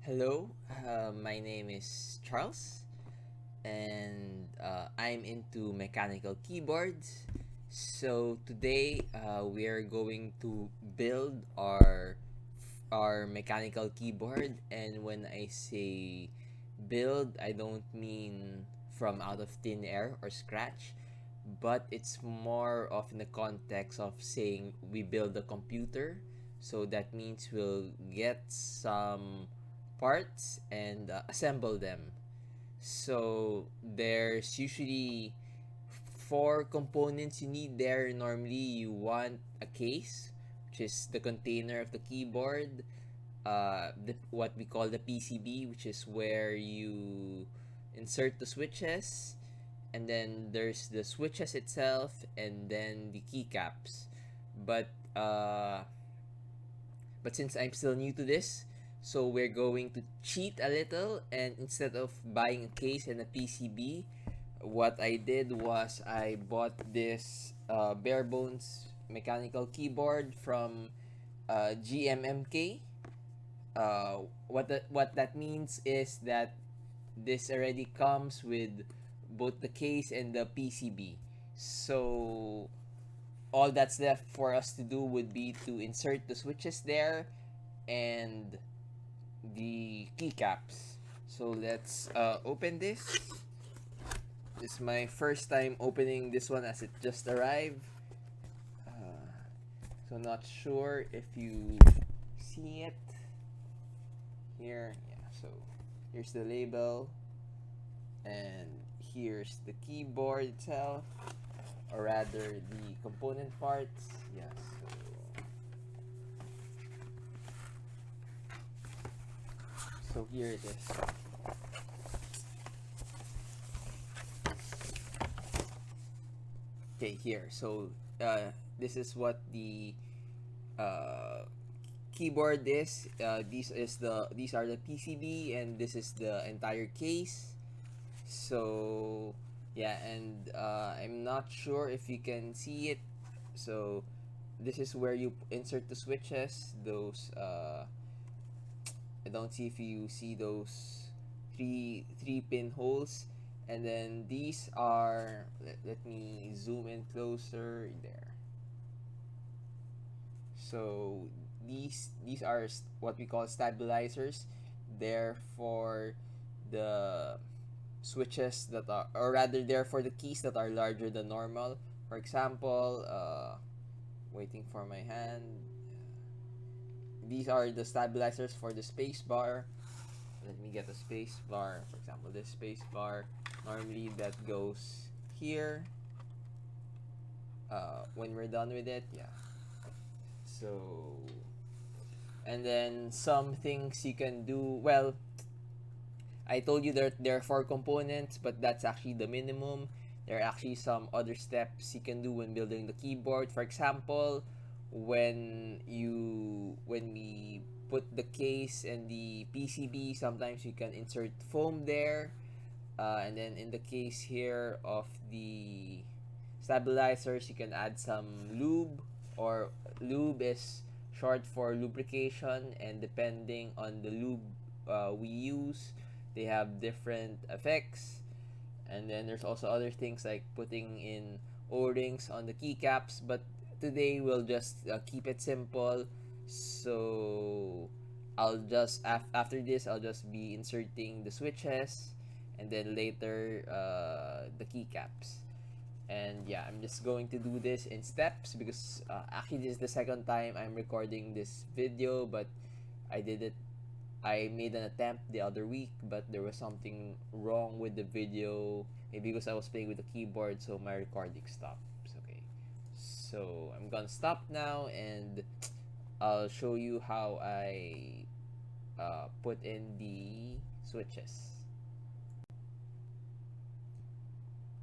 Hello, my name is Charles, and I'm into mechanical keyboards. So today we are going to build our mechanical keyboard, and when I say build, I don't mean from out of thin air or scratch, but it's more of in the context of saying we build a computer. So that means we'll get some parts and assemble them. So there's usually four components you need there. Normally, you want a case, which is the container of the keyboard, what we call the PCB, which is where you insert the switches, and then there's the switches itself, and then the keycaps. But uh, but since I'm still new to this, so we're going to cheat a little, and instead of buying a case and a PCB, what I did was I bought this bare bones mechanical keyboard from GMMK. What that means is that this already comes with both the case and the PCB. So all that's left for us to do would be to insert the switches there and the keycaps. So let's open this. This is my first time opening this one as it just arrived. So not sure if you see it here. Yeah, so here's the label, and here's the keyboard itself, or rather the component parts. Yes. So here it is. Okay, here. So this is what the uh, keyboard is. These are the PCB, and this is the entire case. So yeah, and I'm not sure if you can see it. So this is where you insert the switches. Those I don't see if you see those three pin holes, and then these are, let me zoom in closer there. So these are what we call stabilizers. They're for the switches that are, or rather they're for the keys that are larger than normal. For example, waiting for my hand, these are the stabilizers for the space bar. Let me get a space bar. For example, this space bar, normally that goes here. When we're done with it, yeah. So, and then some things you can do. Well, I told you there are four components, but that's actually the minimum. There are actually some other steps you can do when building the keyboard. For example, when we put the case and the PCB, sometimes you can insert foam there, and then in the case here of the stabilizers, you can add some lube, or lube is short for lubrication, and depending on the lube we use, they have different effects. And then there's also other things like putting in O-rings on the keycaps, but today we'll just keep it simple. So I'll just after this I'll just be inserting the switches, and then later the keycaps. And yeah, I'm just going to do this in steps because actually this is the second time I'm recording this video, but I made an attempt the other week, but there was something wrong with the video, maybe because I was playing with the keyboard, so my recording stopped. Okay, so I'm gonna stop now, and I'll show you how I put in the switches.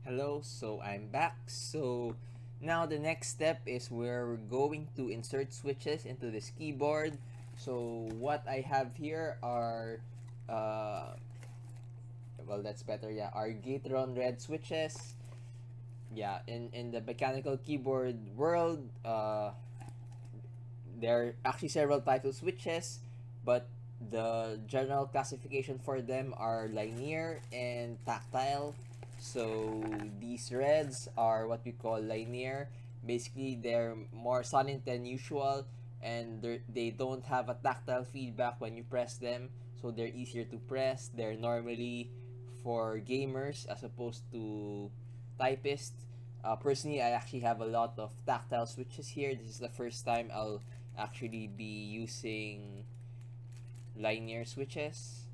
Hello, so I'm back. So now the next step is we're going to insert switches into this keyboard. So what I have here are well, that's better, yeah, are Gateron red switches. Yeah, in the mechanical keyboard world, there are actually several types of switches, but The general classification for them are linear and tactile. So these reds are what we call linear. Basically, they're more solid than usual, and they don't have a tactile feedback when you press them. So they're easier to press. They're normally for gamers as opposed to typists. Personally, I actually have a lot of tactile switches here. This is the first time I'll actually be using linear switches.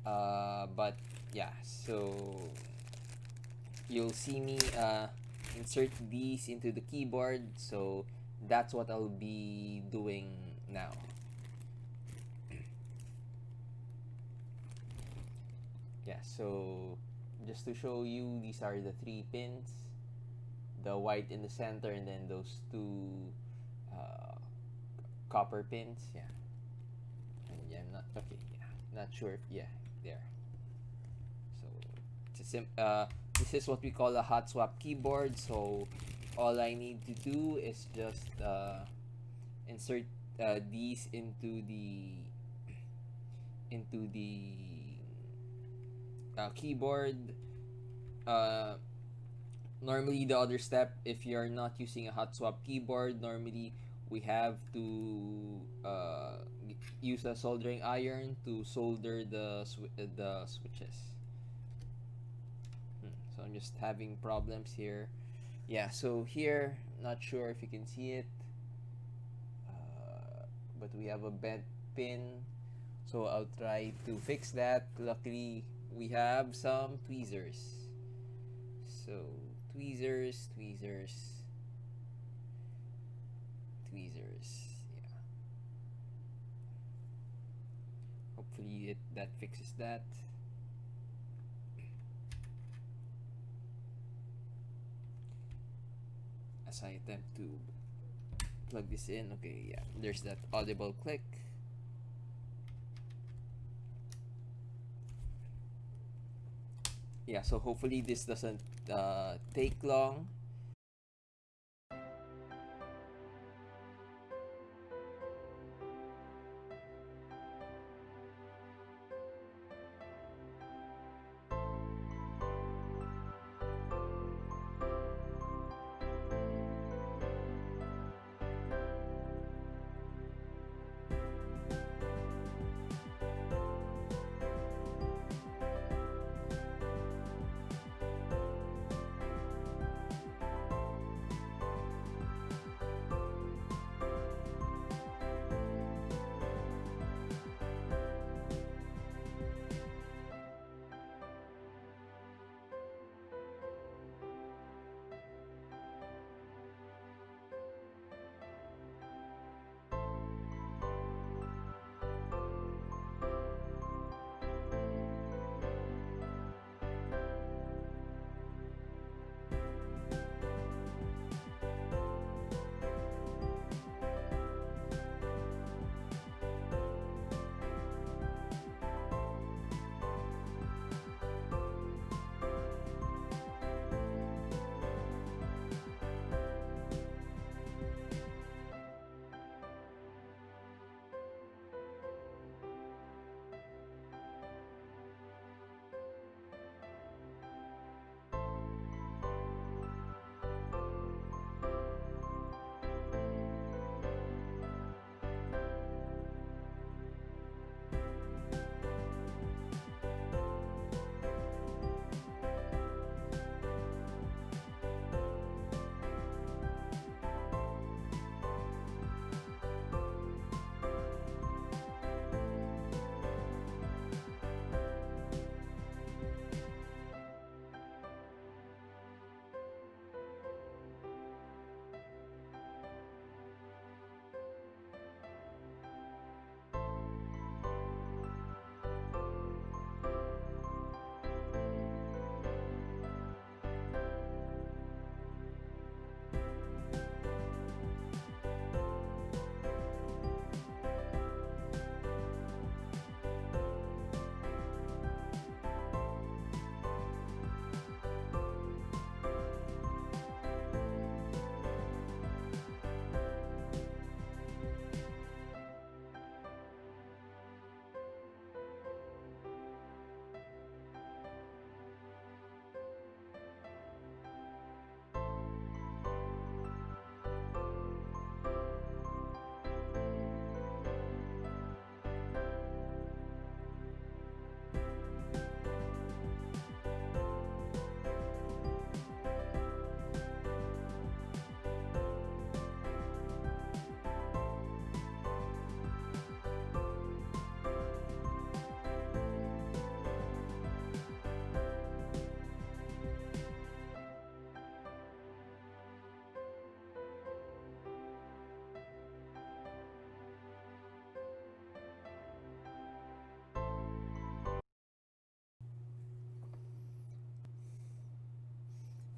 But yeah, so you'll see me insert these into the keyboard. So that's what I'll be doing now. Yeah, so just to show you, these are the 3 pins, the white in the center, and then those two uh, copper pins. Yeah. And yeah, I'm not okay. Yeah, not sure. Yeah, there. So this is what we call a Hotswap keyboard. So all I need to do is just insert these into the keyboard. Uh, Normally, the other step, if you're not using a Hotswap keyboard, normally we have to use a soldering iron to solder the switches. So I'm just having problems here. Yeah, so here, not sure if you can see it, but we have a bent pin. So I'll try to fix that. Luckily, we have some tweezers. So tweezers. Yeah. Hopefully that fixes that. As I attempt to plug this in. Okay, yeah. There's that audible click. Yeah, so hopefully this doesn't take long.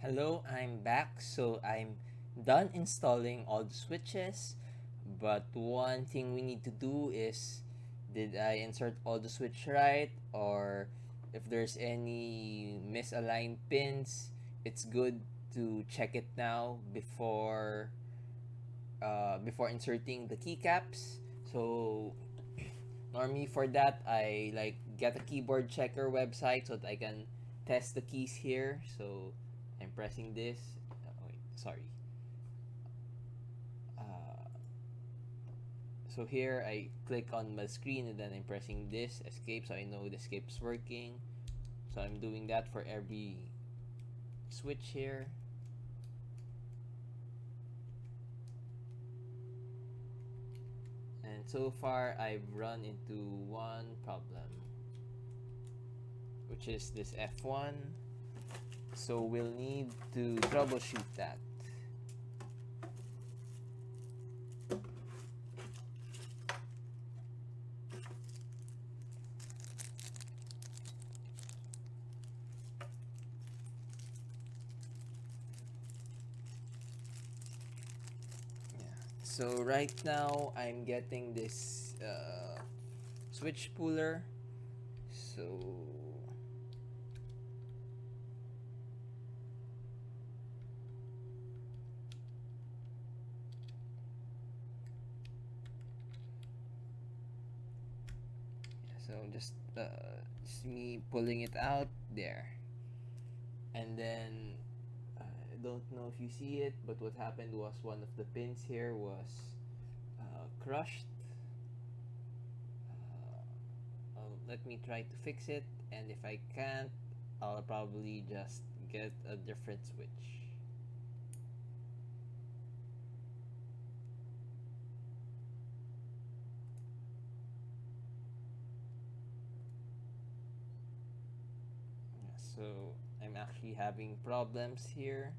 Hello, I'm back. So I'm done installing all the switches, but one thing we need to do is, did I insert all the switch right, or if there's any misaligned pins, it's good to check it now before inserting the keycaps. So normally for that, I like get a keyboard checker website so that I can test the keys here. So I'm pressing this. Wait, sorry. Uh, so here I click on my screen and then I'm pressing this escape so I know the escape's working. So I'm doing that for every switch here. And so far I've run into one problem, which is this F1. So we'll need to troubleshoot that. So right now I'm getting this switch puller. So just me pulling it out there, and then I don't know if you see it, but what happened was one of the pins here was crushed. Let me try to fix it, and if I can't, I'll probably just get a different switch. So I'm actually having problems here.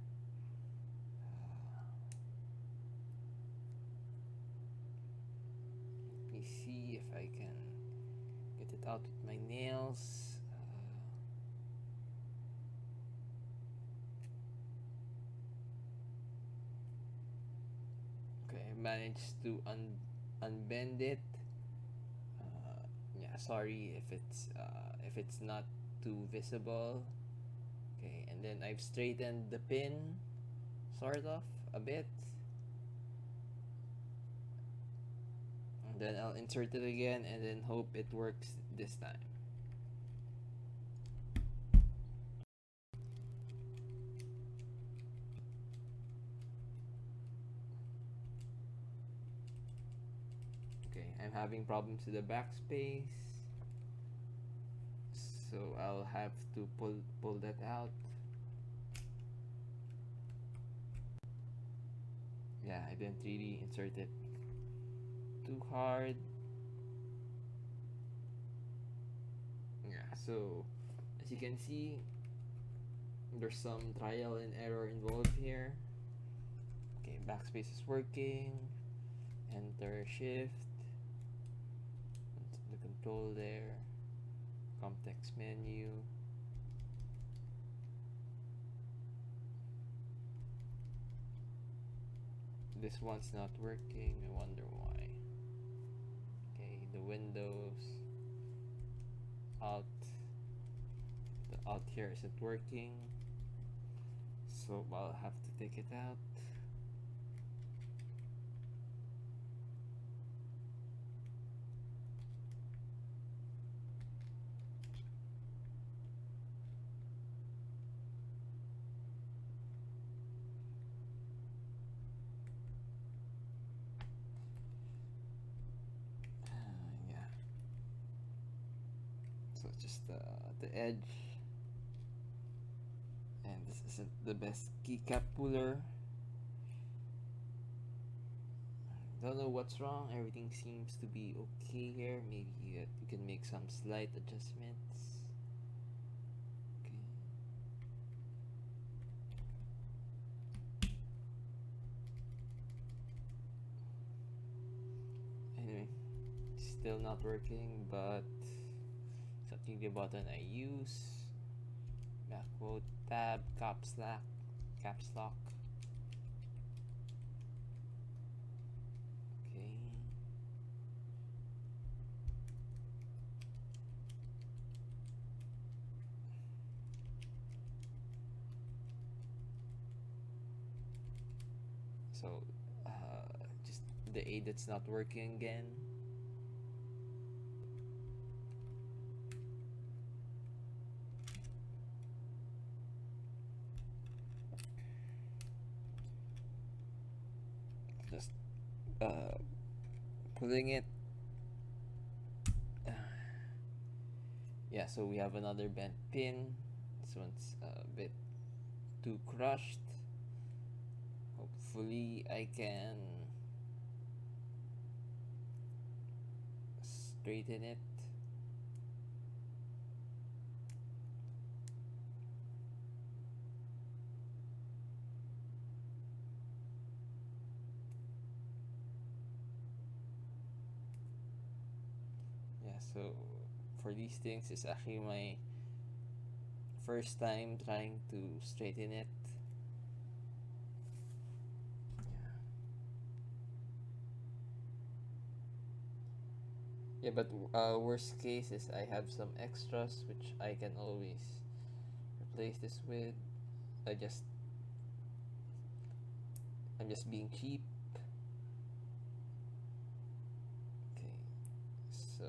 Let me see if I can get it out with my nails. Okay, I managed to unbend it. Yeah, sorry if it's not too visible. Okay, and then I've straightened the pin, sort of, a bit. And then I'll insert it again and then hope it works this time. Okay, I'm having problems with the backspace. So I'll have to pull that out. Yeah, I didn't really insert it too hard. Yeah, so as you can see, there's some trial and error involved here. Okay, backspace is working. Enter shift. The control there. Context menu. This one's not working. I wonder why. Okay, the Windows Alt. The Alt here isn't working. So I'll have to take it out. So just the edge, and this isn't the best keycap puller. Don't know what's wrong. Everything seems to be okay here. Maybe you can make some slight adjustments. Okay. Anyway, still not working, but something the button I use. Back quote, tab, caps lock. caps lock. Okay. So, just the A that's not working again. Just pulling it. Yeah, so we have another bent pin. This one's a bit too crushed. Hopefully I can straighten it. Yeah, so for these things, it's actually my first time trying to straighten it. Yeah, but worst case is I have some extras which I can always replace this with. I just I'm just being cheap. Okay, so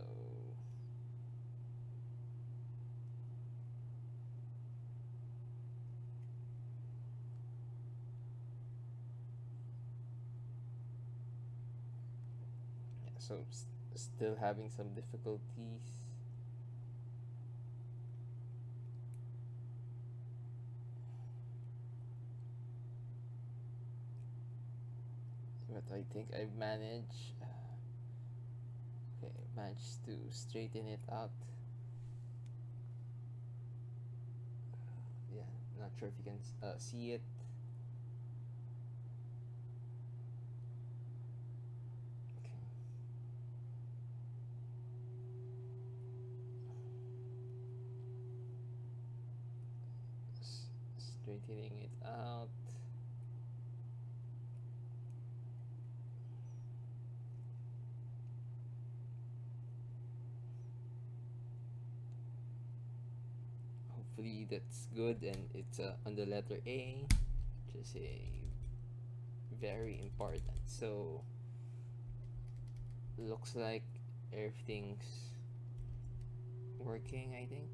yeah, so still having some difficulties. But I think I've managed. Okay, managed to straighten it out. Yeah, not sure if you can see it. Okay. Straightening it out. Hopefully that's good, and it's on the letter A, which is a very important. So looks like everything's working, I think,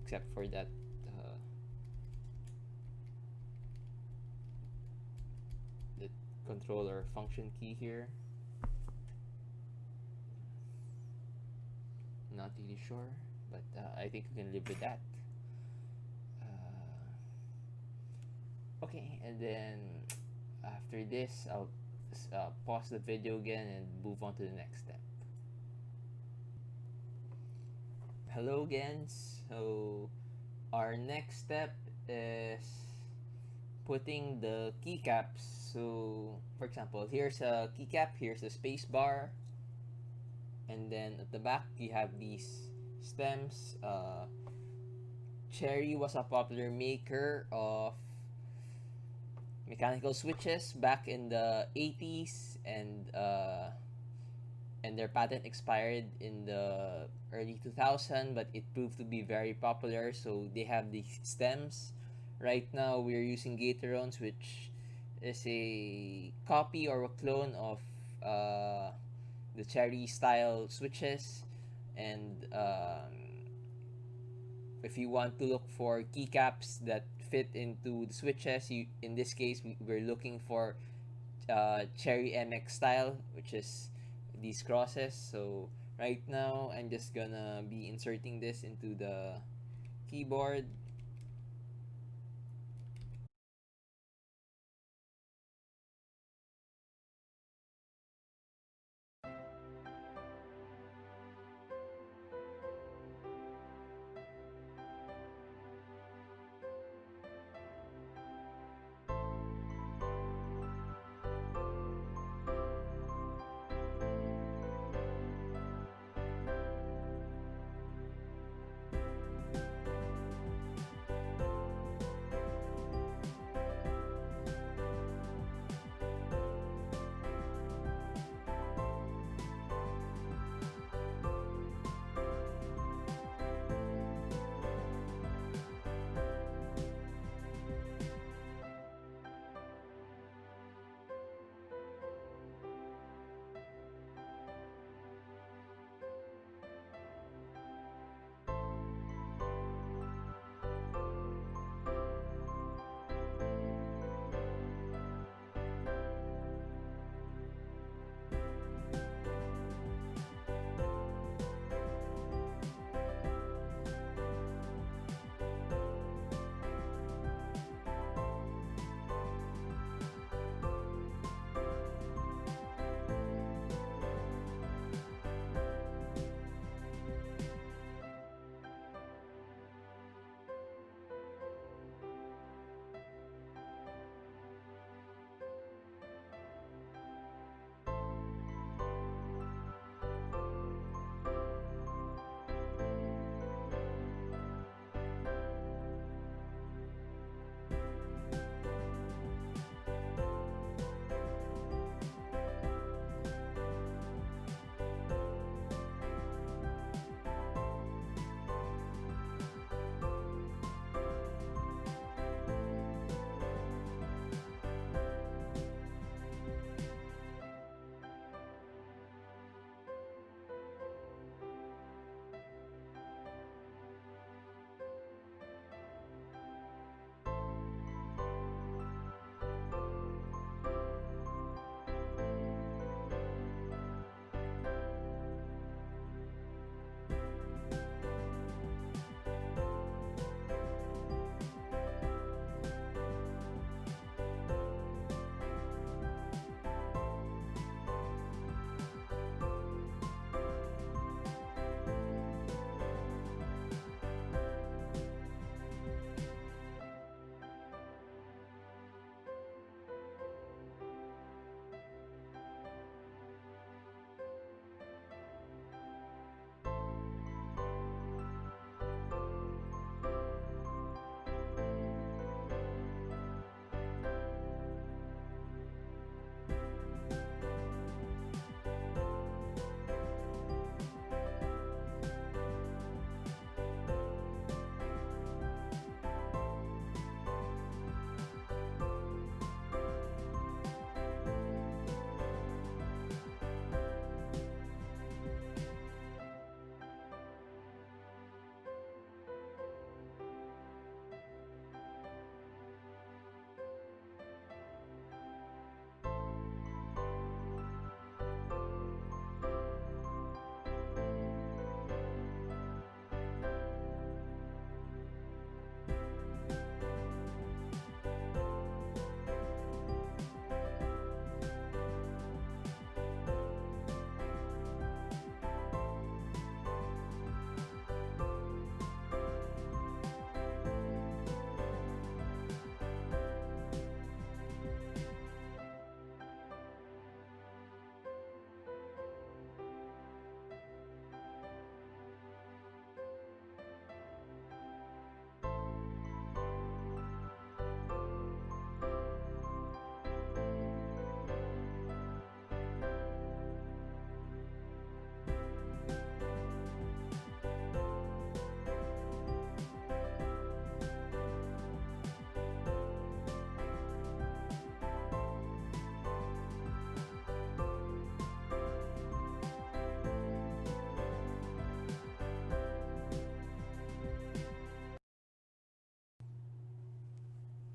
except for that the controller function key here. Not really sure, but I think we can live with that. Okay, and then after this, I'll pause the video again and move on to the next step. Hello again. So our next step is putting the keycaps. So for example, here's a keycap, here's the space bar, and then at the back you have these stems. Cherry was a popular maker of mechanical switches back in the 80s, and their patent expired in the early 2000, but it proved to be very popular, so they have these stems. Right now we're using Gaterons, which is a copy or a clone of the cherry style switches. And if you want to look for keycaps that fit into the switches, in this case we're looking for cherry MX style, which is these crosses. So right now I'm just gonna be inserting this into the keyboard.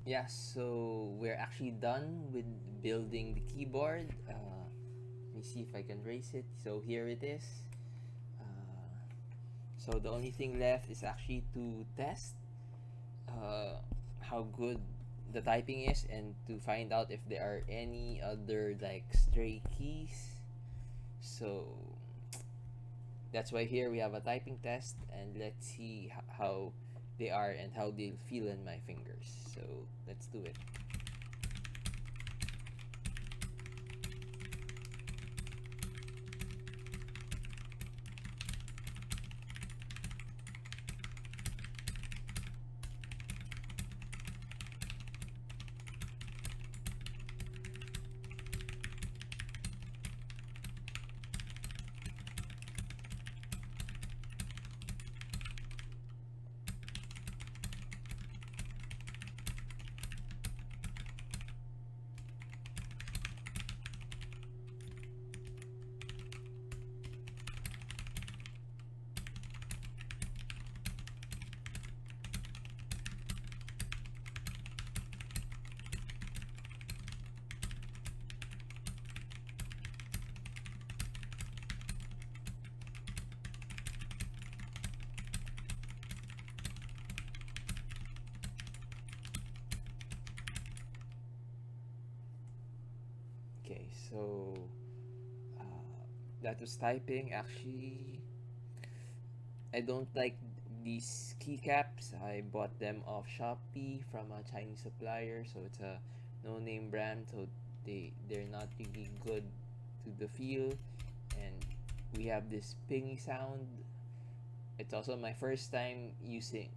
Yeah, so we're actually done with building the keyboard. Let me see if I can raise it. So here it is. Uh, so the only thing left is actually to test uh, how good the typing is and to find out if there are any other like stray keys. So that's why here we have a typing test, and let's see how they are and how they'll feel in my fingers. So let's do it. Okay, so uh, that was typing. Actually, I don't like these keycaps. I bought them off Shopee from a Chinese supplier, so it's a no-name brand. So they're not really good to the feel, and we have this pingy sound. It's also my first time using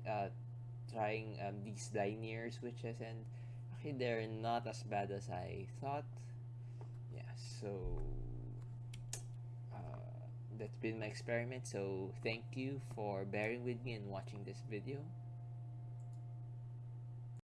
trying these linear switches, and actually they're not as bad as I thought. Yeah, so that's been my experiment. So thank you for bearing with me and watching this video.